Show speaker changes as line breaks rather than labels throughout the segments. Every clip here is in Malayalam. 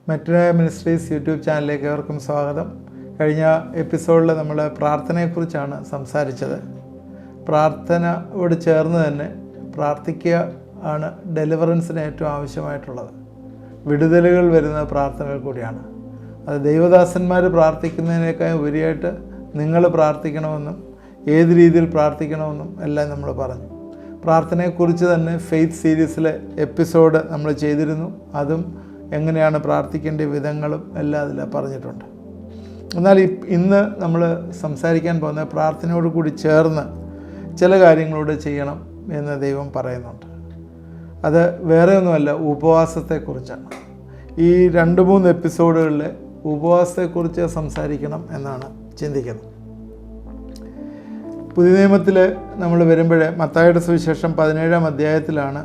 മെട്രോനോയ മിനിസ്ട്രീസ് യൂട്യൂബ് ചാനലിലേക്ക് ഏവർക്കും സ്വാഗതം. കഴിഞ്ഞ എപ്പിസോഡിൽ നമ്മൾ പ്രാർത്ഥനയെക്കുറിച്ചാണ് സംസാരിച്ചത്. പ്രാർത്ഥനയോട് ചേർന്ന് തന്നെ പ്രാർത്ഥിക്കുക ആണ് ഡെലിവറൻസിന് ഏറ്റവും ആവശ്യമായിട്ടുള്ളത്. വിടുതലുകൾ വരുന്ന പ്രാർത്ഥനകൾ കൂടിയാണ്. അത് ദൈവദാസന്മാർ പ്രാർത്ഥിക്കുന്നതിനേക്കാൾ ഉപരിയായിട്ട് നിങ്ങൾ പ്രാർത്ഥിക്കണമെന്നും ഏത് രീതിയിൽ പ്രാർത്ഥിക്കണമെന്നും എല്ലാം നമ്മൾ പറഞ്ഞു. പ്രാർത്ഥനയെക്കുറിച്ച് തന്നെ ഫെയ്ത്ത് സീരീസിലെ എപ്പിസോഡ് നമ്മൾ ചെയ്തിരുന്നു. അതും എങ്ങനെയാണ് പ്രാർത്ഥിക്കേണ്ട വിധങ്ങളും എല്ലാം അതിൽ പറഞ്ഞിട്ടുണ്ട്. എന്നാൽ ഇന്ന് നമ്മൾ സംസാരിക്കാൻ പോകുന്ന പ്രാർത്ഥനയോട് കൂടി ചേർന്ന് ചില കാര്യങ്ങളോട് ചെയ്യണം എന്ന് ദൈവം പറയുന്നുണ്ട്. അത് വേറെ ഒന്നുമല്ല, ഉപവാസത്തെക്കുറിച്ചാണ്. ഈ 2-3 എപ്പിസോഡുകളിൽ ഉപവാസത്തെക്കുറിച്ച് സംസാരിക്കണം എന്നാണ് ചിന്തിക്കുന്നത്. പുതിയ നിയമത്തിൽ നമ്മൾ വരുമ്പോൾ മത്തായിയുടെ സുവിശേഷം 17-ാം അധ്യായത്തിലാണ്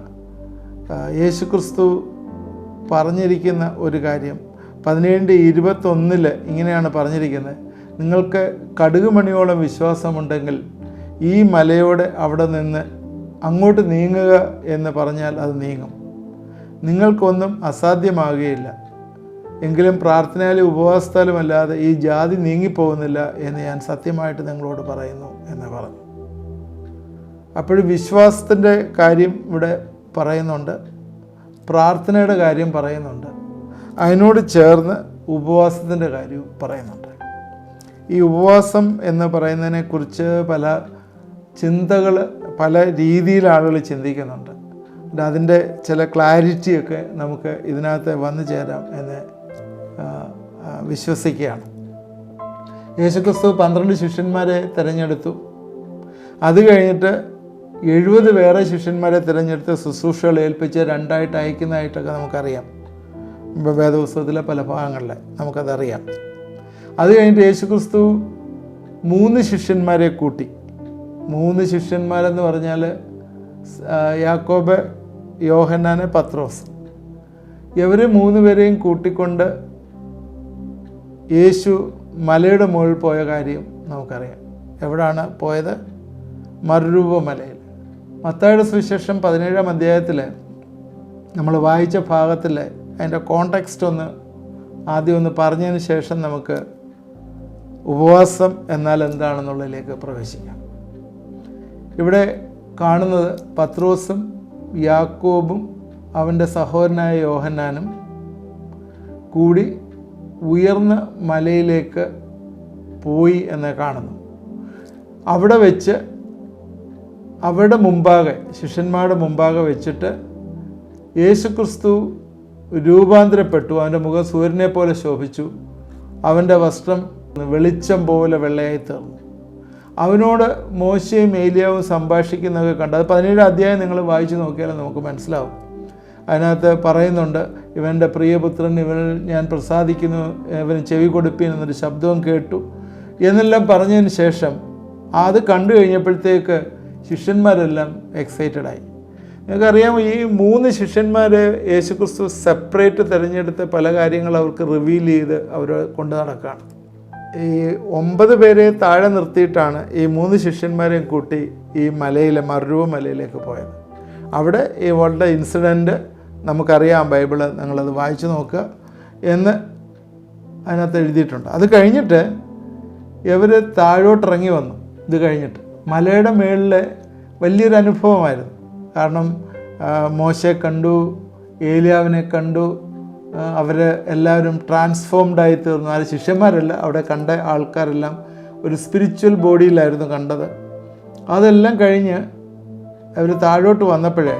യേശുക്രിസ്തു പറഞ്ഞിരിക്കുന്ന ഒരു കാര്യം. 17:21 ഇങ്ങനെയാണ് പറഞ്ഞിരിക്കുന്നത്: നിങ്ങൾക്ക് കടുകുമണിയോളം വിശ്വാസമുണ്ടെങ്കിൽ ഈ മലയോട് അവിടെ നിന്ന് അങ്ങോട്ട് നീങ്ങുക എന്ന് പറഞ്ഞാൽ അത് നീങ്ങും. നിങ്ങൾക്കൊന്നും അസാധ്യമാകുകയില്ല. എങ്കിലും പ്രാർത്ഥനയാലും ഉപവാസത്താലും അല്ലാതെ ഈ ജാതി നീങ്ങിപ്പോകുന്നില്ല എന്ന് ഞാൻ സത്യമായിട്ട് നിങ്ങളോട് പറയുന്നു എന്ന് പറഞ്ഞു. അപ്പോഴും വിശ്വാസത്തിൻ്റെ കാര്യം ഇവിടെ പറയുന്നുണ്ട്, പ്രാർത്ഥനയുടെ കാര്യം പറയുന്നുണ്ട്, അതിനോട് ചേർന്ന് ഉപവാസത്തിൻ്റെ കാര്യവും പറയുന്നുണ്ട്. ഈ ഉപവാസം എന്ന് പറയുന്നതിനെക്കുറിച്ച് പല ചിന്തകൾ പല രീതിയിൽ ആളുകൾ ചിന്തിക്കുന്നുണ്ട്. അതിൻ്റെ ചില ക്ലാരിറ്റിയൊക്കെ നമുക്ക് ഇതിനകത്ത് വന്നു ചേരാം എന്ന് വിശ്വസിക്കുകയാണ്. യേശുക്രിസ്തു 12 ശിഷ്യന്മാരെ തിരഞ്ഞെടുത്തു. അത് കഴിഞ്ഞിട്ട് 70 വേറെ ശിഷ്യന്മാരെ തിരഞ്ഞെടുത്ത് ശുശ്രൂഷകൾ ഏൽപ്പിച്ച് 2ആയിട്ട് അയക്കുന്നതായിട്ടൊക്കെ നമുക്കറിയാം. വേദപുസ്തകത്തിലെ പല ഭാഗങ്ങളിൽ നമുക്കതറിയാം. അത് കഴിഞ്ഞിട്ട് യേശുക്രിസ്തു 3 ശിഷ്യന്മാരെ കൂട്ടി. 3 ശിഷ്യന്മാരെന്ന് പറഞ്ഞാൽ യാക്കോബ്, യോഹന്നാൻ, പത്രോസ്. ഇവർ 3 പേരെയും കൂട്ടിക്കൊണ്ട് യേശു മലയുടെ മുകളിൽ പോയ കാര്യം നമുക്കറിയാം. എവിടാണ് പോയത്? മറുരൂപമലയിൽ. മത്തായിയുടെ സുവിശേഷം 17-ാം അധ്യായത്തിൽ നമ്മൾ വായിച്ച ഭാഗത്തിൽ അതിൻ്റെ കോണ്ടെക്സ്റ്റ് ആദ്യം ഒന്ന് പറഞ്ഞതിന് ശേഷം നമുക്ക് ഉപവാസം എന്നാൽ എന്താണെന്നുള്ളതിലേക്ക് പ്രവേശിക്കാം. ഇവിടെ കാണുന്നത് പത്രോസും യാക്കോബും അവൻ്റെ സഹോദരനായ യോഹന്നാനും കൂടി ഉയർന്ന മലയിലേക്ക് പോയി എന്ന് കാണുന്നു. അവിടെ വെച്ച് അവരുടെ മുമ്പാകെ, ശിഷ്യന്മാരുടെ മുമ്പാകെ വെച്ചിട്ട് യേശുക്രിസ്തു രൂപാന്തരപ്പെട്ടു. അവൻ്റെ മുഖം സൂര്യനെ പോലെ ശോഭിച്ചു. അവൻ്റെ വസ്ത്രം വെളിച്ചം പോലെ വെള്ളയായി തീർന്നു. അവനോട് മോശയും ഏലിയാവും സംഭാഷിക്കുന്നതൊക്കെ കണ്ട്, അത് 17-ാം അധ്യായം നിങ്ങൾ വായിച്ചു നോക്കിയാൽ നമുക്ക് മനസ്സിലാവും. അതിനകത്ത് പറയുന്നുണ്ട്, ഇവൻ്റെ പ്രിയപുത്രൻ, ഇവനിൽ ഞാൻ പ്രസാദിക്കുന്നു, ഇവന് ചെവി കൊടുപ്പീൻ എന്നൊരു ശബ്ദവും കേട്ടു എന്നെല്ലാം പറഞ്ഞതിന് ശേഷം അത് കണ്ടു കഴിഞ്ഞപ്പോഴത്തേക്ക് ശിഷ്യന്മാരെല്ലാം എക്സൈറ്റഡായി. നിങ്ങൾക്കറിയാം, ഈ 3 ശിഷ്യന്മാർ യേശുക്രിസ്തു സെപ്പറേറ്റ് തിരഞ്ഞെടുത്ത് പല കാര്യങ്ങൾ അവർക്ക് റിവീൽ ചെയ്ത് അവർ കൊണ്ടു നടക്കുകയാണ്. ഈ 9 പേരെ താഴെ നിർത്തിയിട്ടാണ് ഈ 3 ശിഷ്യന്മാരെയും കൂട്ടി ഈ മലയിലെ മറുരൂപമലയിലേക്ക് പോയത്. അവിടെ ഈ വളരെ ഇൻസിഡൻറ്റ് നമുക്കറിയാം, ബൈബിള് നിങ്ങളത് വായിച്ചു നോക്കുക എന്ന് അതിനകത്ത് എഴുതിയിട്ടുണ്ട്. അത് കഴിഞ്ഞിട്ട് ഇവർ താഴോട്ടിറങ്ങി വന്നു. ഇത് കഴിഞ്ഞിട്ട് മലയുടെ മുകളിൽ വലിയൊരു അനുഭവമായിരുന്നു. കാരണം മോശയെ കണ്ടു, ഏലിയാവിനെ കണ്ടു. അവർ എല്ലാവരും ട്രാൻസ്ഫോംഡായി തീർന്നു. ആ ശിഷ്യന്മാരല്ല, അവിടെ കണ്ട ആൾക്കാരെല്ലാം ഒരു സ്പിരിച്വൽ ബോഡിയിലായിരുന്നു കണ്ടത്. അതെല്ലാം കഴിഞ്ഞ് അവർ താഴോട്ട് വന്നപ്പോഴേ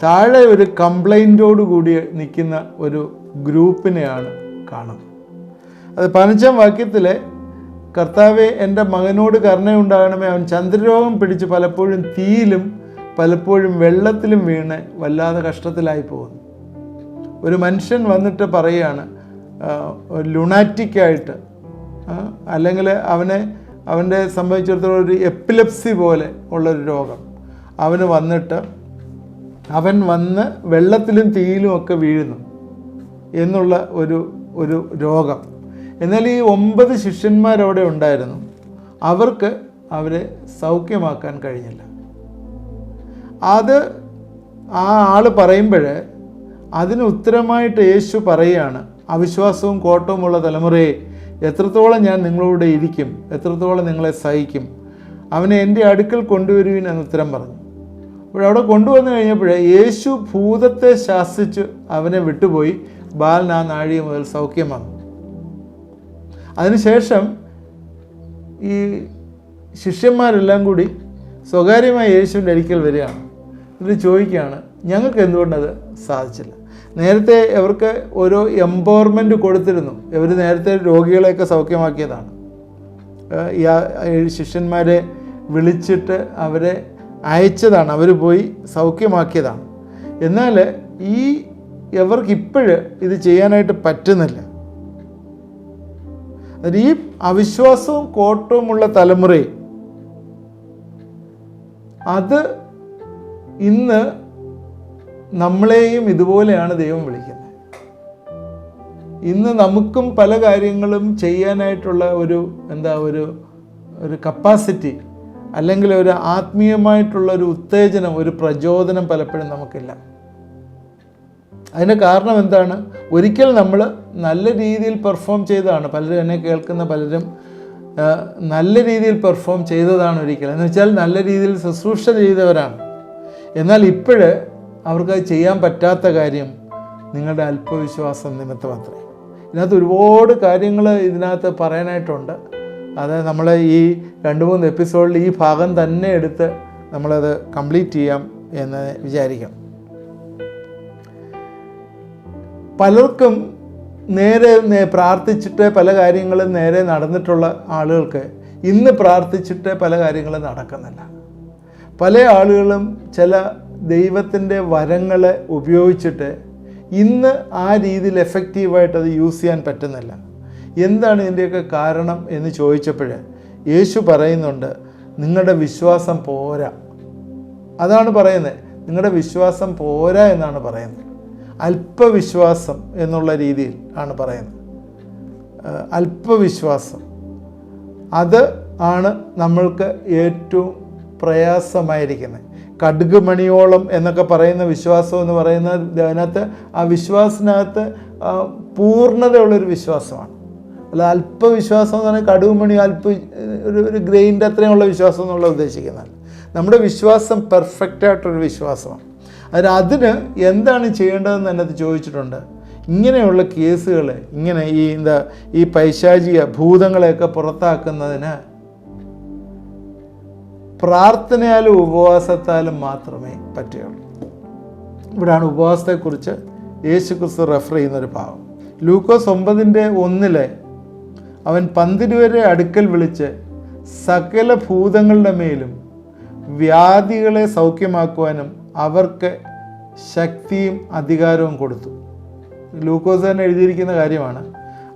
താഴെ ഒരു കംപ്ലൈൻറ്റോട് കൂടി നിൽക്കുന്ന ഒരു ഗ്രൂപ്പിനെയാണ് കാണുന്നത്. അത് 15-ാം വാക്യത്തിൽ, കർത്താവേ, എൻ്റെ മകനോട് കരുണയുണ്ടാകണമേ, അവൻ ചന്ദ്രരോഗം പിടിച്ച് പലപ്പോഴും തീയിലും പലപ്പോഴും വെള്ളത്തിലും വീണ് വല്ലാതെ കഷ്ടത്തിലായി പോകുന്നു. ഒരു മനുഷ്യൻ വന്നിട്ട് പറയുകയാണ്, ലുണാറ്റിക്കായിട്ട്, അല്ലെങ്കിൽ അവൻ്റെ സംബന്ധിച്ചിടത്തോളം ഒരു എപ്പിലെപ്സി പോലെ ഉള്ളൊരു രോഗം അവന് വന്നിട്ട് അവൻ വന്ന് വെള്ളത്തിലും തീയിലും ഒക്കെ വീഴുന്നു എന്നുള്ള ഒരു രോഗം. എന്നാൽ ഈ 9 ശിഷ്യന്മാരവിടെ ഉണ്ടായിരുന്നു. അവർക്ക് അവരെ സൗഖ്യമാക്കാൻ കഴിഞ്ഞില്ല. അത് ആ ആൾ പറയുമ്പോൾ അതിന് ഉത്തരമായിട്ട് യേശു പറയുകയാണ്, അവിശ്വാസവും കോട്ടവുമുള്ള തലമുറയെ എത്രത്തോളം ഞാൻ നിങ്ങളോട് ഇരിക്കും, എത്രത്തോളം നിങ്ങളെ സഹിക്കും, അവനെ എൻ്റെ അടുക്കൽ കൊണ്ടുവരുവിൻ എന്ന് ഉത്തരം പറഞ്ഞു. അവിടെ കൊണ്ടുവന്നു കഴിഞ്ഞപ്പോൾ യേശു ഭൂതത്തെ ശാസിച്ച് അവനെ വിട്ടുപോയി. ബാലൻ ആ നാഴിക മുതൽ സൗഖ്യം വന്നു. അതിനുശേഷം ഈ ശിഷ്യന്മാരെല്ലാം കൂടി സ്വകാര്യമായി യേശുവിൻ്റെ അടുക്കൽ വരികയാണ്. എന്നിട്ട് ചോദിക്കുകയാണ്, ഞങ്ങൾക്ക് എന്തുകൊണ്ടത് സാധിച്ചില്ല? നേരത്തെ അവർക്ക് ഓരോ എംപവർമെൻറ്റ് കൊടുത്തിരുന്നു. ഇവർ നേരത്തെ രോഗികളെയൊക്കെ സൗഖ്യമാക്കിയതാണ്. ശിഷ്യന്മാരെ വിളിച്ചിട്ട് അവരെ അയച്ചതാണ്, അവർ പോയി സൗഖ്യമാക്കിയതാണ്. എന്നാൽ ഇവർക്കിപ്പോഴ് ഇത് ചെയ്യാനായിട്ട് പറ്റുന്നില്ല. ഈ അവിശ്വാസവും കോട്ടവുമുള്ള തലമുറയെ അത് ഇന്ന് നമ്മളെയും ഇതുപോലെയാണ് ദൈവം വിളിക്കുന്നത്. ഇന്ന് നമുക്കും പല കാര്യങ്ങളും ചെയ്യാനായിട്ടുള്ള ഒരു കപ്പാസിറ്റി, അല്ലെങ്കിൽ ഒരു ആത്മീയമായിട്ടുള്ള ഒരു ഉത്തേജനം, ഒരു പ്രചോദനം പലപ്പോഴും നമുക്കില്ല. അതിന് കാരണം എന്താണ്? ഒരിക്കൽ നമ്മൾ നല്ല രീതിയിൽ പെർഫോം ചെയ്തതാണ്. പലരും എന്നെ കേൾക്കുന്ന പലരും നല്ല രീതിയിൽ പെർഫോം ചെയ്തതാണ് ഒരിക്കൽ. എന്ന് വെച്ചാൽ നല്ല രീതിയിൽ ശുശ്രൂഷ ചെയ്തവരാണ്. എന്നാൽ ഇപ്പോഴ് അവർക്കത് ചെയ്യാൻ പറ്റാത്ത കാര്യം നിങ്ങളുടെ അല്പവിശ്വാസം നിമിത്തമത്രേ. ഇതിനകത്ത് ഒരുപാട് കാര്യങ്ങൾ ഇതിനകത്ത് പറയാനായിട്ടുണ്ട്. അത് നമ്മൾ ഈ 2-3 എപ്പിസോഡിൽ ഈ ഭാഗം തന്നെ എടുത്ത് നമ്മളത് കംപ്ലീറ്റ് ചെയ്യാം എന്ന് വിചാരിക്കാം. പലർക്കും നേരെ പ്രാർത്ഥിച്ചിട്ട് പല കാര്യങ്ങളും നേരെ നടന്നിട്ടുള്ള ആളുകൾക്ക് ഇന്ന് പ്രാർത്ഥിച്ചിട്ട് പല കാര്യങ്ങളും നടക്കുന്നില്ല. പല ആളുകളും ചില ദൈവത്തിൻ്റെ വരങ്ങളെ ഉപയോഗിച്ചിട്ട് ഇന്ന് ആ രീതിയിൽ എഫക്റ്റീവായിട്ട് അത് യൂസ് ചെയ്യാൻ പറ്റുന്നില്ല. എന്താണ് ഇതിൻ്റെയൊക്കെ കാരണം എന്ന് ചോദിച്ചപ്പോൾ യേശു പറയുന്നുണ്ട്, നിങ്ങളുടെ വിശ്വാസം പോരാ. അതാണ് പറയുന്നത്. നിങ്ങളുടെ വിശ്വാസം പോരാ എന്നാണ് പറയുന്നത്. അല്പവിശ്വാസം എന്നുള്ള രീതിയിൽ ആണ് പറയുന്നത്. അല്പവിശ്വാസം അത് ആണ് നമ്മൾക്ക് ഏറ്റവും പ്രയാസമായിരിക്കുന്നത്. കടുക് മണിയോളം എന്നൊക്കെ പറയുന്ന വിശ്വാസം എന്ന് പറയുന്നത് അതിനകത്ത് ആ വിശ്വാസത്തിനകത്ത് പൂർണ്ണതയുള്ളൊരു വിശ്വാസമാണ്. അല്ല അല്പവിശ്വാസം എന്ന് പറഞ്ഞാൽ കടുക് മണി ഒരു ഗ്രെയിൻ്റെ അത്രയുള്ള വിശ്വാസം എന്നുള്ള ഉദ്ദേശിക്കുന്നതല്ല. നമ്മുടെ വിശ്വാസം പെർഫെക്റ്റായിട്ടൊരു വിശ്വാസമാണ്. അതിന് എന്താണ് ചെയ്യേണ്ടതെന്ന് എന്നത് ചോദിച്ചിട്ടുണ്ട്. ഇങ്ങനെയുള്ള കേസുകൾ, ഇങ്ങനെ ഈ പൈശാചിക ഭൂതങ്ങളെയൊക്കെ പുറത്താക്കുന്നതിന് പ്രാർത്ഥനയാലും ഉപവാസത്താലും മാത്രമേ പറ്റുകയുള്ളൂ. ഇവിടെയാണ് ഉപവാസത്തെക്കുറിച്ച് യേശുക്രിസ്തു റെഫർ ചെയ്യുന്നൊരു ഭാഗം. ലൂക്കോസ് 9:1 അവൻ 12 അടുക്കൽ വിളിച്ച് സകല ഭൂതങ്ങളുടെ മേലും വ്യാധികളെ സൗഖ്യമാക്കുവാനും അവർക്ക് ശക്തിയും അധികാരവും കൊടുത്തു. ലൂക്കോസ് തന്നെ എഴുതിയിരിക്കുന്ന കാര്യമാണ്.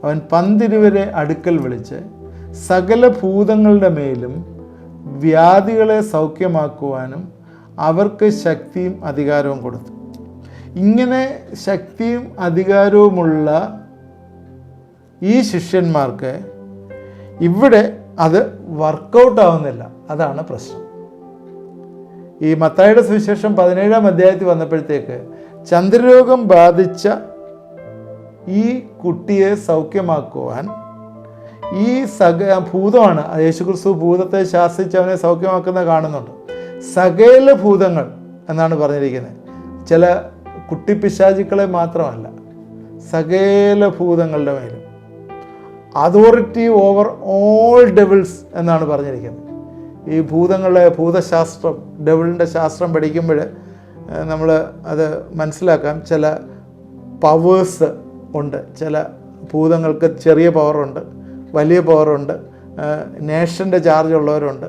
അവൻ 12 അടുക്കൽ വിളിച്ച് സകല ഭൂതങ്ങളുടെ മേലും വ്യാധികളെ സൗഖ്യമാക്കുവാനും അവർക്ക് ശക്തിയും അധികാരവും കൊടുത്തു. ഇങ്ങനെ ശക്തിയും അധികാരവുമുള്ള ഈ ശിഷ്യന്മാർക്ക് ഇവിടെ അത് വർക്കൗട്ട് ആവുന്നില്ല. അതാണ് പ്രശ്നം. ഈ മത്തായിയുടെ സുവിശേഷം 17-ാം അധ്യായത്തിൽ വന്നപ്പോഴത്തേക്ക് ചന്ദ്രരോഗം ബാധിച്ച ഈ കുട്ടിയെ സൗഖ്യമാക്കുവാൻ ഈ ഭൂതമാണ്, യേശുക്രിസ്തു ഭൂതത്തെ ശാസിച്ച് അവനെ സൗഖ്യമാക്കുന്ന കാണുന്നുണ്ട്. സകല ഭൂതങ്ങൾ എന്നാണ് പറഞ്ഞിരിക്കുന്നത്. ചില കുട്ടിപ്പിശാചുക്കളെ മാത്രമല്ല, സകല ഭൂതങ്ങളുടെ മേലും അതോറിറ്റി ഓവർ ഓൾ ഡെവിൾസ് എന്നാണ് പറഞ്ഞിരിക്കുന്നത്. ഈ ഭൂതശാസ്ത്രം, ഡെവിളിൻ്റെ ശാസ്ത്രം പഠിക്കുമ്പോൾ നമ്മൾ അത് മനസ്സിലാക്കാം. ചില പവേഴ്സ് ഉണ്ട്. ചില ഭൂതങ്ങൾക്ക് ചെറിയ പവറുണ്ട്, വലിയ പവറുണ്ട്. നേഷൻ്റെ ചാർജ് ഉള്ളവരുണ്ട്,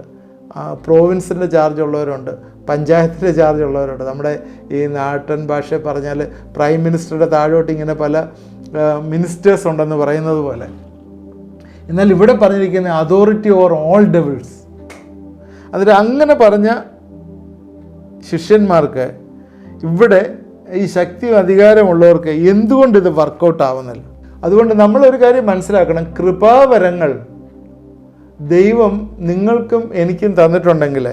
പ്രോവിൻസിൻ്റെ ചാർജ് ഉള്ളവരുണ്ട്, പഞ്ചായത്തിൻ്റെ ചാർജ് ഉള്ളവരുണ്ട്. നമ്മുടെ ഈ നാട്ടൻ ഭാഷ പറഞ്ഞാൽ പ്രൈം മിനിസ്റ്ററുടെ താഴോട്ട് ഇങ്ങനെ പല മിനിസ്റ്റേഴ്സ് ഉണ്ടെന്ന് പറയുന്നത് പോലെ. എന്നാൽ ഇവിടെ പറഞ്ഞിരിക്കുന്ന അതോറിറ്റി ഓവർ ഓൾ ഡെവിൾസ്. അതിൽ അങ്ങനെ പറഞ്ഞ ശിഷ്യന്മാർക്ക് ഇവിടെ ഈ ശക്തിയും അധികാരമുള്ളവർക്ക് എന്തുകൊണ്ട് ഇത് വർക്കൗട്ട് ആവുന്നില്ല? അതുകൊണ്ട് നമ്മളൊരു കാര്യം മനസ്സിലാക്കണം. കൃപാവരങ്ങൾ ദൈവം നിങ്ങൾക്കും എനിക്കും തന്നിട്ടുണ്ടെങ്കിൽ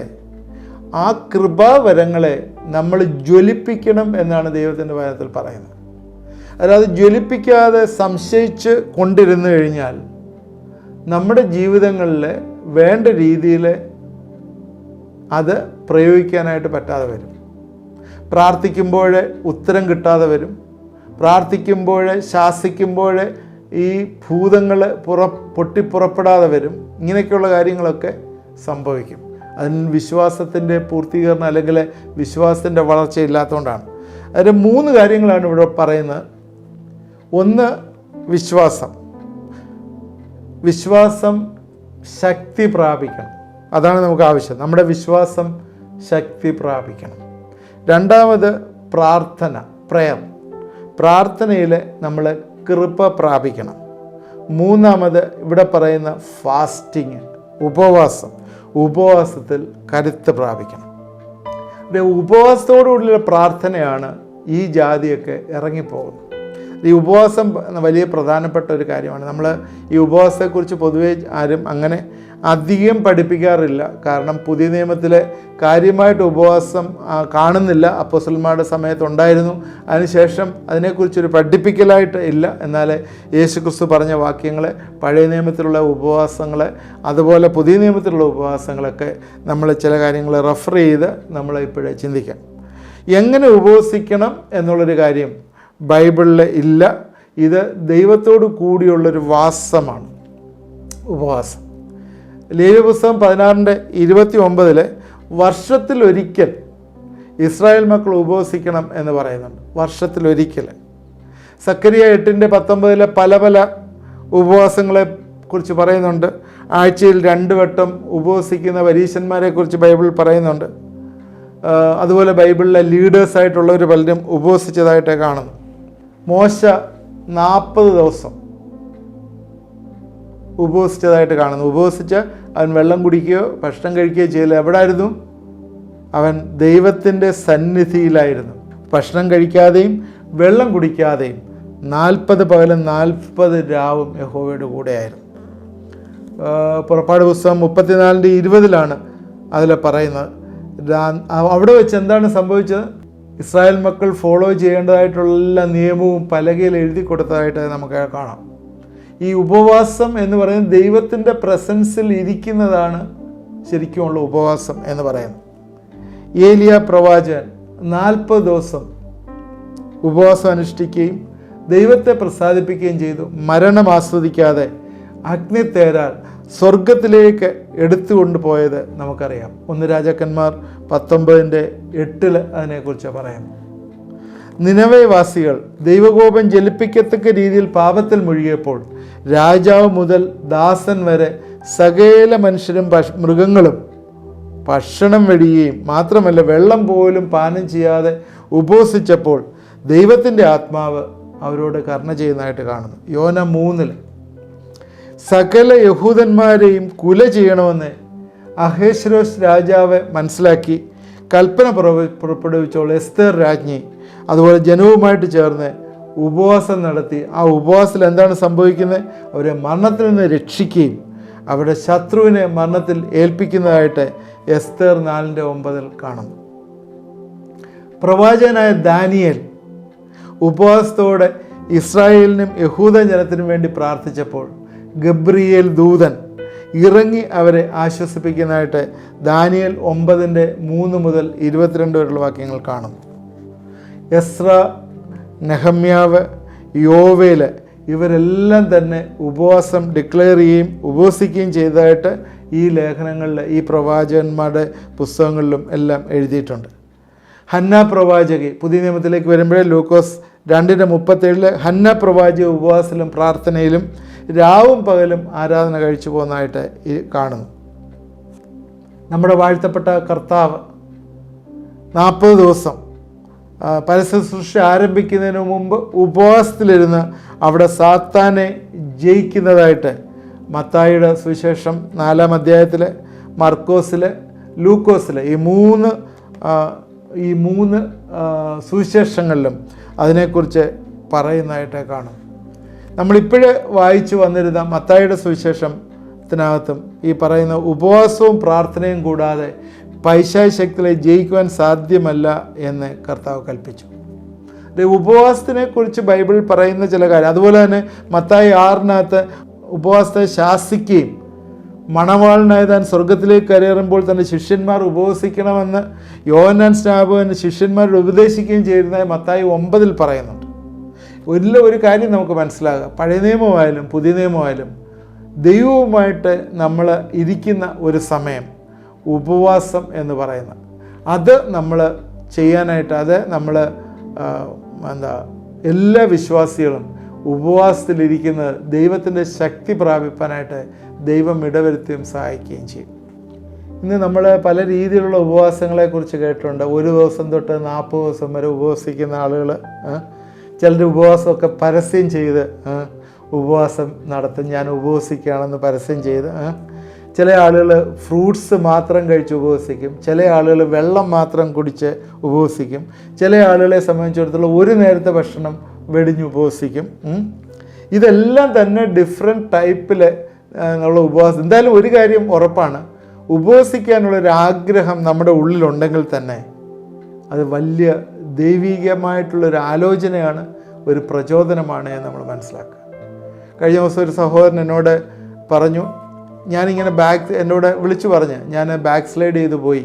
ആ കൃപാവരങ്ങളെ നമ്മൾ ജ്വലിപ്പിക്കണം എന്നാണ് ദൈവത്തിൻ്റെ വചനത്തിൽ പറയുന്നത്. അല്ലാതെ ജ്വലിപ്പിക്കാതെ സംശയിച്ച് കൊണ്ടിരുന്നു കഴിഞ്ഞാൽ നമ്മുടെ ജീവിതങ്ങളിൽ വേണ്ട രീതിയിൽ അത് പ്രയോഗിക്കാനായിട്ട് പറ്റാതെ വരും. പ്രാർത്ഥിക്കുമ്പോൾ ഉത്തരം കിട്ടാതെ വരും. പ്രാർത്ഥിക്കുമ്പോൾ ശാസിക്കുമ്പോൾ ഈ ഭൂതങ്ങൾ പൊട്ടിപ്പുറപ്പെടാതെ വരും. ഇങ്ങനെയൊക്കെയുള്ള കാര്യങ്ങളൊക്കെ സംഭവിക്കും. അതിന് വിശ്വാസത്തിൻ്റെ പൂർത്തീകരണം അല്ലെങ്കിൽ വിശ്വാസത്തിൻ്റെ വളർച്ച ഇല്ലാത്തതുകൊണ്ടാണ്. അതിന് 3 കാര്യങ്ങളാണ് ഇവിടെ പറയുന്നത്. ഒന്ന്, വിശ്വാസം ശക്തി പ്രാപിക്കണം. അതാണ് നമുക്ക് ആവശ്യം. നമ്മുടെ വിശ്വാസം ശക്തി പ്രാപിക്കണം. രണ്ടാമത് പ്രാർത്ഥന, പ്രയർ. പ്രാർത്ഥനയിൽ നമ്മൾ കൃപ പ്രാപിക്കണം. മൂന്നാമത് ഇവിടെ പറയുന്ന ഫാസ്റ്റിങ്, ഉപവാസത്തിൽ കരുത്ത് പ്രാപിക്കണം. ഉപവാസത്തോടുകൂടിയുള്ള പ്രാർത്ഥനയാണ് ഈ ജാതിയൊക്കെ ഇറങ്ങിപ്പോകുന്നത്. ഈ ഉപവാസം വലിയ പ്രധാനപ്പെട്ട ഒരു കാര്യമാണ്. നമ്മൾ ഈ ഉപവാസത്തെക്കുറിച്ച് പൊതുവേ ആരും അങ്ങനെ അധികം പഠിപ്പിക്കാറില്ല. കാരണം പുതിയ നിയമത്തിലെ കാര്യമായിട്ട് ഉപവാസം കാണുന്നില്ല. അപ്പോസ്തലന്മാരുടെ സമയത്തുണ്ടായിരുന്നു, അതിനുശേഷം അതിനെക്കുറിച്ചൊരു പഠിപ്പിക്കലായിട്ട് ഇല്ല. എന്നാൽ യേശുക്രിസ്തു പറഞ്ഞ വാക്യങ്ങൾ, പഴയ നിയമത്തിലുള്ള ഉപവാസങ്ങൾ, അതുപോലെ പുതിയ നിയമത്തിലുള്ള ഉപവാസങ്ങളൊക്കെ നമ്മൾ ചില കാര്യങ്ങൾ റെഫർ ചെയ്ത് നമ്മൾ ഇപ്പോഴേ ചിന്തിക്കാം. എങ്ങനെ ഉപവസിക്കണം എന്നുള്ളൊരു കാര്യം ബൈബിളിൽ ഇല്ല. ഇത് ദൈവത്തോടു കൂടിയുള്ളൊരു വാസമാണ് ഉപവാസം. ലേവ്യ പുസ്തകം 16:29 വർഷത്തിലൊരിക്കൽ ഇസ്രായേൽ മക്കൾ ഉപവസിക്കണം എന്ന് പറയുന്നുണ്ട്. വർഷത്തിലൊരിക്കൽ. സക്കരിയ 8:19 പല ഉപവാസങ്ങളെ കുറിച്ച് പറയുന്നുണ്ട്. ആഴ്ചയിൽ 2 വട്ടം ഉപവസിക്കുന്ന പരീശന്മാരെ കുറിച്ച് ബൈബിളിൽ പറയുന്നുണ്ട്. അതുപോലെ ബൈബിളിലെ ലീഡേഴ്സായിട്ടുള്ളവർ പലരും ഉപവസിച്ചതായിട്ട് കാണുന്നു. മോശ 40 ദിവസം ഉപവസിച്ചതായിട്ട് കാണുന്നു. ഉപവസിച്ച് അവൻ വെള്ളം കുടിക്കുകയോ ഭക്ഷണം കഴിക്കുകയോ ചെയ്യില്ല. എവിടായിരുന്നു? അവൻ ദൈവത്തിൻ്റെ സന്നിധിയിലായിരുന്നു. ഭക്ഷണം കഴിക്കാതെയും വെള്ളം കുടിക്കാതെയും 40 പകലും 40 രാവും യഹോവയുടെ കൂടെയായിരുന്നു. പുറപ്പാട് പുസ്തകം 34:20 അതിൽ പറയുന്നത്. അവിടെ വെച്ച് എന്താണ് സംഭവിച്ചത്? ഇസ്രായേൽ മക്കൾ ഫോളോ ചെയ്യേണ്ടതായിട്ടുള്ള എല്ലാ നിയമവും പലകയിൽ എഴുതി കൊടുത്തതായിട്ട് നമുക്ക് കാണാം. ഈ ഉപവാസം എന്ന് പറയുന്നത് ദൈവത്തിൻ്റെ പ്രസൻസിൽ ഇരിക്കുന്നതാണ് ശരിക്കുമുള്ള ഉപവാസം എന്ന് പറയുന്നത്. ഏലിയ പ്രവാചകൻ 40 ദിവസം ഉപവാസം അനുഷ്ഠിക്കുകയും ദൈവത്തെ പ്രസാദിപ്പിക്കുകയും ചെയ്തു. മരണം ആസ്വദിക്കാതെ അഗ്നിത്തേരാൽ സ്വർഗത്തിലേക്ക് എടുത്തുകൊണ്ടുപോയത് നമുക്കറിയാം. 1 രാജാക്കന്മാർ 19:8 അതിനെക്കുറിച്ച് പറയുന്നു. നിനവേ വാസികൾ ദൈവകോപം ജ്വലിപ്പിക്കത്തക്ക രീതിയിൽ പാപത്തിൽ മുഴുകിയപ്പോൾ രാജാവ് മുതൽ ദാസൻ വരെ സകല മനുഷ്യരും മൃഗങ്ങളും ഭക്ഷണം വെടിയുകയും മാത്രമല്ല വെള്ളം പോലും പാനം ചെയ്യാതെ ഉപവസിച്ചപ്പോൾ ദൈവത്തിൻ്റെ ആത്മാവ് അവരോട് കരുണ ചെയ്യുന്നതായിട്ട് കാണുന്നു. യോന 3 സകല യഹൂദന്മാരെയും കുല ചെയ്യണമെന്ന് അഹശ്വേരോശ് രാജാവ് മനസ്സിലാക്കി കൽപ്പന പുറപ്പെടുവിച്ചോൾ എസ്തേർ രാജ്ഞി അതുപോലെ ജനവുമായിട്ട് ചേർന്ന് ഉപവാസം നടത്തി. ആ ഉപവാസത്തിൽ എന്താണ് സംഭവിക്കുന്നത്? അവരെ മരണത്തിൽ നിന്ന് രക്ഷിക്കുകയും അവരുടെ ശത്രുവിനെ മരണത്തിൽ ഏൽപ്പിക്കുന്നതായിട്ട് എസ്തേർ 4:9 കാണുന്നു. പ്രവാചകനായ ദാനിയേൽ ഉപവാസത്തോടെ ഇസ്രായേലിനും യഹൂദ ജനത്തിനും വേണ്ടി പ്രാർത്ഥിച്ചപ്പോൾ ഗബ്രിയേൽ ദൂതൻ ഇറങ്ങി അവരെ ആശ്വസിപ്പിക്കുന്നതായിട്ട് ദാനിയേൽ 9:3 മുതൽ 22 വരെയുള്ള വാക്യങ്ങൾ കാണുന്നു. എസ്ര, നെഹമ്യാവ്, യോവേല് ഇവരെല്ലാം തന്നെ ഉപവാസം ഡിക്ലെയർ ചെയ്യുകയും ഉപവസിക്കുകയും ചെയ്തതായിട്ട് ഈ ലേഖനങ്ങളിൽ ഈ പ്രവാചകന്മാരുടെ പുസ്തകങ്ങളിലും എല്ലാം എഴുതിയിട്ടുണ്ട്. ഹന്ന പ്രവാചകി പുതിയ നിയമത്തിലേക്ക് വരുമ്പോഴേ ലൂക്കോസ് 2:37 ഹന്ന പ്രവാചക ഉപവാസത്തിലും പ്രാർത്ഥനയിലും രാവും പകലും ആരാധന കഴിച്ചു പോകുന്നതായിട്ട് കാണുന്നു. നമ്മുടെ വാഴ്ത്തപ്പെട്ട കർത്താവ് 40 ദിവസം പരസ്യശുശ്രൂഷ ആരംഭിക്കുന്നതിന് മുമ്പ് ഉപവാസത്തിലിരുന്ന് അവിടെ സാത്താനെ ജയിക്കുന്നതായിട്ട് മത്തായിയുടെ സുവിശേഷം 4-ാം അധ്യായത്തിൽ, മർക്കോസിൽ, ലൂക്കോസിൽ ഈ മൂന്ന് സുവിശേഷങ്ങളിലും അതിനെക്കുറിച്ച് പറയുന്നതായിട്ട് കാണും. നമ്മളിപ്പോഴേ വായിച്ചു വന്നിരുന്ന മത്തായിയുടെ സുവിശേഷത്തിനകത്തും ഈ പറയുന്ന ഉപവാസവും പ്രാർത്ഥനയും കൂടാതെ പൈശാചിക ശക്തികളെ ജയിക്കുവാൻ സാധ്യമല്ല എന്ന് കർത്താവ് കൽപ്പിച്ചു. ഉപവാസത്തിനെക്കുറിച്ച് ബൈബിൾ പറയുന്ന ചില കാര്യം. അതുപോലെ തന്നെ മത്തായി 6 ഉപവാസത്തെ ശാസിക്കുകയും മണവാളനായ താൻ സ്വർഗത്തിലേക്ക് കയറുമ്പോൾ തൻ്റെ ശിഷ്യന്മാർ ഉപവസിക്കണമെന്ന് യോഹന്നാൻ സ്നാപകൻ ശിഷ്യന്മാരോട് ഉപദേശിക്കുകയും ചെയ്യുന്നതായി മത്തായി 9 പറയുന്നുണ്ട്. ഒരു കാര്യം നമുക്ക് മനസ്സിലാകുക, പഴയ നിയമമായാലും പുതിയ നിയമമായാലും ദൈവവുമായിട്ട് നമ്മൾ ഇരിക്കുന്ന ഒരു സമയം ഉപവാസം എന്ന് പറയുന്ന അത് നമ്മൾ ചെയ്യാനായിട്ട്, അത് നമ്മൾ എല്ലാ വിശ്വാസികളും ഉപവാസത്തിലിരിക്കുന്നത് ദൈവത്തിൻ്റെ ശക്തി പ്രാപിപ്പാനായിട്ട് ദൈവം ഇടവരുത്തുകയും സഹായിക്കുകയും ചെയ്യും. ഇന്ന് നമ്മൾ പല രീതിയിലുള്ള ഉപവാസങ്ങളെക്കുറിച്ച് കേട്ടിട്ടുണ്ട്. 1 ദിവസം തൊട്ട് 40 ദിവസം വരെ ഉപവസിക്കുന്ന ആളുകൾ, ചിലർ ഉപവാസമൊക്കെ പരസ്യം ചെയ്ത് ഉപവാസം നടത്തും, ഞാൻ ഉപവസിക്കുകയാണെന്ന് പരസ്യം ചെയ്ത്. ചില ആളുകൾ ഫ്രൂട്ട്സ് മാത്രം കഴിച്ച് ഉപവസിക്കും, ചില ആളുകൾ വെള്ളം മാത്രം കുടിച്ച് ഉപവസിക്കും, ചില ആളുകളെ സംബന്ധിച്ചിടത്തോളം ഒരു നേരത്തെ ഭക്ഷണം വെടിഞ്ഞ് ഉപവസിക്കും. ഇതെല്ലാം തന്നെ ഡിഫറെൻറ്റ് ടൈപ്പിൽ ഉള്ള ഉപവാസം. എന്തായാലും ഒരു കാര്യം ഉറപ്പാണ്, ഉപവസിക്കാനുള്ളൊരാഗ്രഹം നമ്മുടെ ഉള്ളിലുണ്ടെങ്കിൽ തന്നെ അത് വലിയ ദൈവികമായിട്ടുള്ളൊരു ആലോചനയാണ്, ഒരു പ്രചോദനമാണ് എന്ന് നമ്മൾ മനസ്സിലാക്കുക. കഴിഞ്ഞ ദിവസം ഒരു സഹോദരൻ എന്നോട് പറഞ്ഞു, ഞാനിങ്ങനെ എന്നോട് വിളിച്ചു പറഞ്ഞ് ഞാൻ ബാക്ക് സ്ലൈഡ് ചെയ്തു പോയി,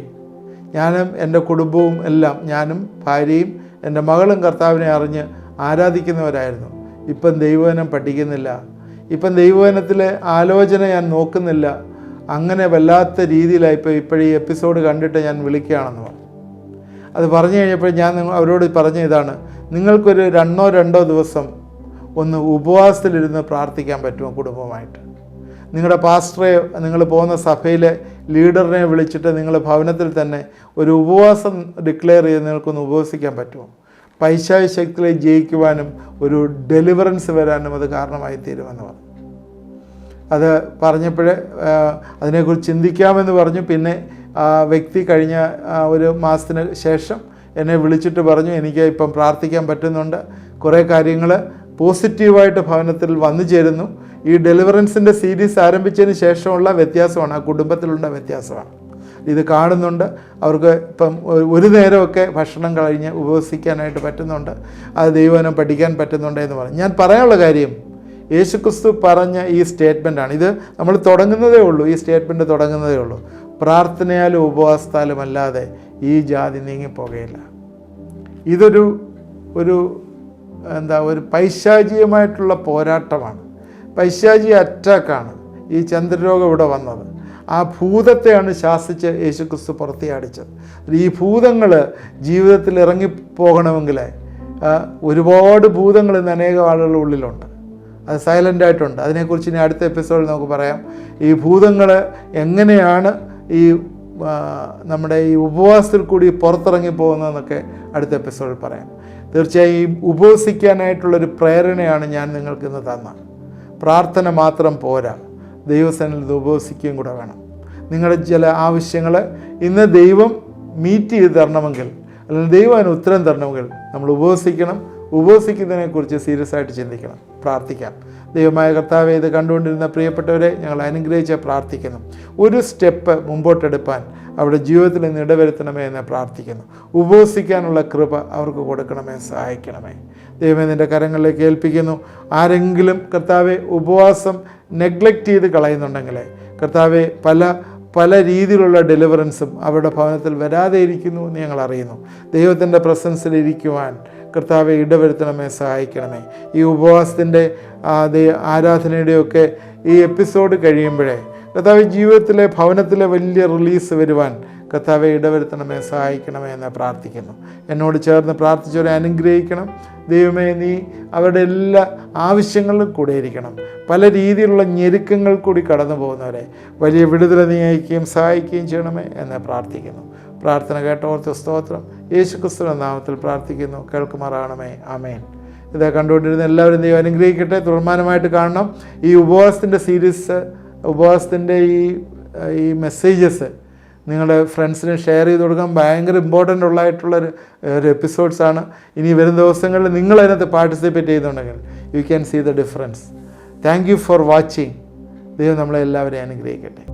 ഞാനും എൻ്റെ കുടുംബവും എല്ലാം, ഞാനും ഭാര്യയും എൻ്റെ മകളും കർത്താവിനെ അറിഞ്ഞ് ആരാധിക്കുന്നവരായിരുന്നു. ഇപ്പം ദൈവവചനം പഠിക്കുന്നില്ല, ഇപ്പം ദൈവവചനത്തിലെ ആലോചന ഞാൻ നോക്കുന്നില്ല, അങ്ങനെ വല്ലാത്ത രീതിയിലായിപ്പോൾ ഇപ്പോഴീ എപ്പിസോഡ് കണ്ടിട്ട് ഞാൻ വിളിക്കുകയാണെന്ന് പറഞ്ഞു. അത് പറഞ്ഞു കഴിഞ്ഞപ്പോൾ ഞാൻ അവരോട് പറഞ്ഞ ഇതാണ്, നിങ്ങൾക്കൊരു 2 ദിവസം ഒന്ന് ഉപവാസത്തിലിരുന്ന് പ്രാർത്ഥിക്കാൻ പറ്റുമോ കുടുംബമായിട്ട്? നിങ്ങളുടെ പാസ്റ്ററെ, നിങ്ങൾ പോകുന്ന സഭയിലെ ലീഡറിനെ വിളിച്ചിട്ട് നിങ്ങൾ ഭവനത്തിൽ തന്നെ ഒരു ഉപവാസം ഡിക്ലെയർ ചെയ്ത് നിങ്ങൾക്കൊന്ന് ഉപവസിക്കാൻ പറ്റുമോ? പൈശാചിക ശക്തിയെ ജയിക്കുവാനും ഒരു ഡെലിവറൻസ് വരാനും അത് കാരണമായി തീരുമെന്ന് പറഞ്ഞു. അത് പറഞ്ഞപ്പോഴേ അതിനെക്കുറിച്ച് ചിന്തിക്കാമെന്ന് പറഞ്ഞു. പിന്നെ വ്യക്തി കഴിഞ്ഞ 1 മാസത്തിന് ശേഷം എന്നെ വിളിച്ചിട്ട് പറഞ്ഞു, എനിക്ക് ഇപ്പം പ്രാർത്ഥിക്കാൻ പറ്റുന്നുണ്ട്, കുറേ കാര്യങ്ങൾ പോസിറ്റീവായിട്ട് ഭവനത്തിൽ വന്നു ചേരുന്നു. ഈ ഡെലിവറൻസിൻ്റെ സീരീസ് ആരംഭിച്ചതിന് ശേഷമുള്ള വ്യത്യാസമാണ്, ആ കുടുംബത്തിലുള്ള വ്യത്യാസമാണ്. ഇത് കാണുന്നുണ്ട്, അവർക്ക് ഇപ്പം ഒരു നേരമൊക്കെ ഭക്ഷണം കഴിഞ്ഞ് ഉപവസിക്കാനായിട്ട് പറ്റുന്നുണ്ട്, അത് ദൈവവചനം പഠിക്കാൻ പറ്റുന്നുണ്ട് എന്ന് പറഞ്ഞു. ഞാൻ പറയാനുള്ള കാര്യം, യേശുക്രിസ്തു പറഞ്ഞ ഈ സ്റ്റേറ്റ്മെൻറ്റാണ്. ഇത് നമ്മൾ തുടങ്ങുന്നതേ ഉള്ളൂ, ഈ സ്റ്റേറ്റ്മെൻറ്റ് തുടങ്ങുന്നതേ ഉള്ളൂ. പ്രാർത്ഥനയാലും ഉപവാസത്താലും അല്ലാതെ ഈ ജാതി നീങ്ങിപ്പോകുകയില്ല. ഇതൊരു ഒരു പൈശാചികമായിട്ടുള്ള പോരാട്ടമാണ്, പൈശാചിക അറ്റാക്കാണ് ഈ ചന്ദ്രരോഗം ഇവിടെ വന്നത്. ആ ഭൂതത്തെയാണ് ശാസിച്ച് യേശുക്രിസ്തു പുറത്തിയാടിച്ചത്. ഈ ഭൂതങ്ങൾ ജീവിതത്തിൽ ഇറങ്ങിപ്പോകണമെങ്കിൽ ഒരുപാട് ഭൂതങ്ങൾ ഇന്ന് അനേകം ആളുകളുടെ ഉള്ളിലുണ്ട്, അത് സൈലൻ്റായിട്ടുണ്ട്. അതിനെക്കുറിച്ച് ഇനി അടുത്ത എപ്പിസോഡിൽ നമുക്ക് പറയാം. ഈ ഭൂതങ്ങൾ എങ്ങനെയാണ് ഈ നമ്മുടെ ഈ ഉപവാസത്തിൽ കൂടി പുറത്തിറങ്ങി പോകുന്നതെന്നൊക്കെ അടുത്ത എപ്പിസോഡിൽ പറയാം. തീർച്ചയായും ഉപവസിക്കാനായിട്ടുള്ളൊരു പ്രേരണയാണ് ഞാൻ നിങ്ങൾക്കിന്ന് തന്ന. പ്രാർത്ഥന മാത്രം പോരാ, ദൈവസന്നിധിയിൽ ഉപവസിക്കുകയും കൂടെ വേണം. നിങ്ങളുടെ ചില ആവശ്യങ്ങൾ ഇന്ന് ദൈവം മീറ്റ് ചെയ്ത് തരണമെങ്കിൽ, അല്ലെങ്കിൽ ദൈവം അതിന് ഉത്തരം തരണമെങ്കിൽ നമ്മൾ ഉപവസിക്കണം. ഉപവസിക്കുന്നതിനെക്കുറിച്ച് സീരിയസ് ആയിട്ട് ചിന്തിക്കണം, പ്രാർത്ഥിക്കാം. ദൈവമായ കർത്താവേ, ഇത് കണ്ടുകൊണ്ടിരുന്ന പ്രിയപ്പെട്ടവരെ ഞങ്ങൾ അനുഗ്രഹിച്ച് പ്രാർത്ഥിക്കുന്നു. ഒരു സ്റ്റെപ്പ് മുമ്പോട്ടെടുപ്പാൻ അവരുടെ ജീവിതത്തിൽ നിന്ന് ഇടവരുത്തണമേ എന്ന് പ്രാർത്ഥിക്കുന്നു. ഉപവസിക്കാനുള്ള കൃപ അവർക്ക് കൊടുക്കണമേ, സഹായിക്കണമേ. ദൈവമേ, നിൻ്റെ കരങ്ങളിലേക്ക് ഏൽപ്പിക്കുന്നു. ആരെങ്കിലും കർത്താവെ ഉപവാസം നെഗ്ലക്റ്റ് ചെയ്ത് കളയുന്നുണ്ടെങ്കിൽ കർത്താവെ പല രീതിയിലുള്ള ഡെലിവറൻസും അവരുടെ ഭവനത്തിൽ വരാതെ ഇരിക്കുന്നു എന്ന് ഞങ്ങൾ അറിയുന്നു. ദൈവത്തിൻ്റെ പ്രസൻസിൽ ഇരിക്കുവാൻ കർത്താവെ ഇടവരുത്തണമേ, സഹായിക്കണമേ. ഈ ഉപവാസത്തിൻ്റെ ആരാധനയുടെയൊക്കെ ഈ എപ്പിസോഡ് കഴിയുമ്പോഴേ കർത്താവ് ജീവിതത്തിലെ ഭവനത്തിലെ വലിയ റിലീസ് വരുവാൻ കർത്താവെ ഇടവരുത്തണമേ, സഹായിക്കണമേ എന്ന് പ്രാർത്ഥിക്കുന്നു. എന്നോട് ചേർന്ന് പ്രാർത്ഥിച്ചവരെ അനുഗ്രഹിക്കണം. ദൈവമേ, നീ അവരുടെ എല്ലാ ആവശ്യങ്ങളിലും കൂടെ ഇരിക്കണം. പല രീതിയിലുള്ള ഞെരുക്കങ്ങൾ കൂടി കടന്നു പോകുന്നവരെ വലിയ വിടുതൽ നീ അയക്കുകയും സഹായിക്കുകയും ചെയ്യണമേ എന്ന് പ്രാർത്ഥിക്കുന്നു. പ്രാർത്ഥന കേട്ടോർത്ത് സ്തോത്രം. യേശുക്രിസ്തുവിന്റെ നാമത്തിൽ പ്രാർത്ഥിക്കുന്നു, കേൾക്കുമാറാണമേ. ആമേൻ. ഇത് കണ്ടുകൊണ്ടിരുന്ന എല്ലാവരും ദൈവം അനുഗ്രഹിക്കട്ടെ. തുടർമാനമായിട്ട് കാണണം. ഈ ഉപവാസത്തിൻ്റെ സീരീസ്, ഉപവാസത്തിൻ്റെ ഈ മെസ്സേജസ് നിങ്ങളുടെ ഫ്രണ്ട്സിന് ഷെയർ ചെയ്ത് കൊടുക്കാൻ ഭയങ്കര ഇമ്പോർട്ടൻ്റ് ഉള്ളതായിട്ടുള്ളൊരു എപ്പിസോഡ്സാണ്. ഇനി വരുന്ന ദിവസങ്ങളിൽ നിങ്ങളതിനകത്ത് പാർട്ടിസിപ്പേറ്റ് ചെയ്യുന്നുണ്ടെങ്കിൽ you can see the difference. Thank you for watching. ദൈവം നമ്മളെ എല്ലാവരെയും അനുഗ്രഹിക്കട്ടെ.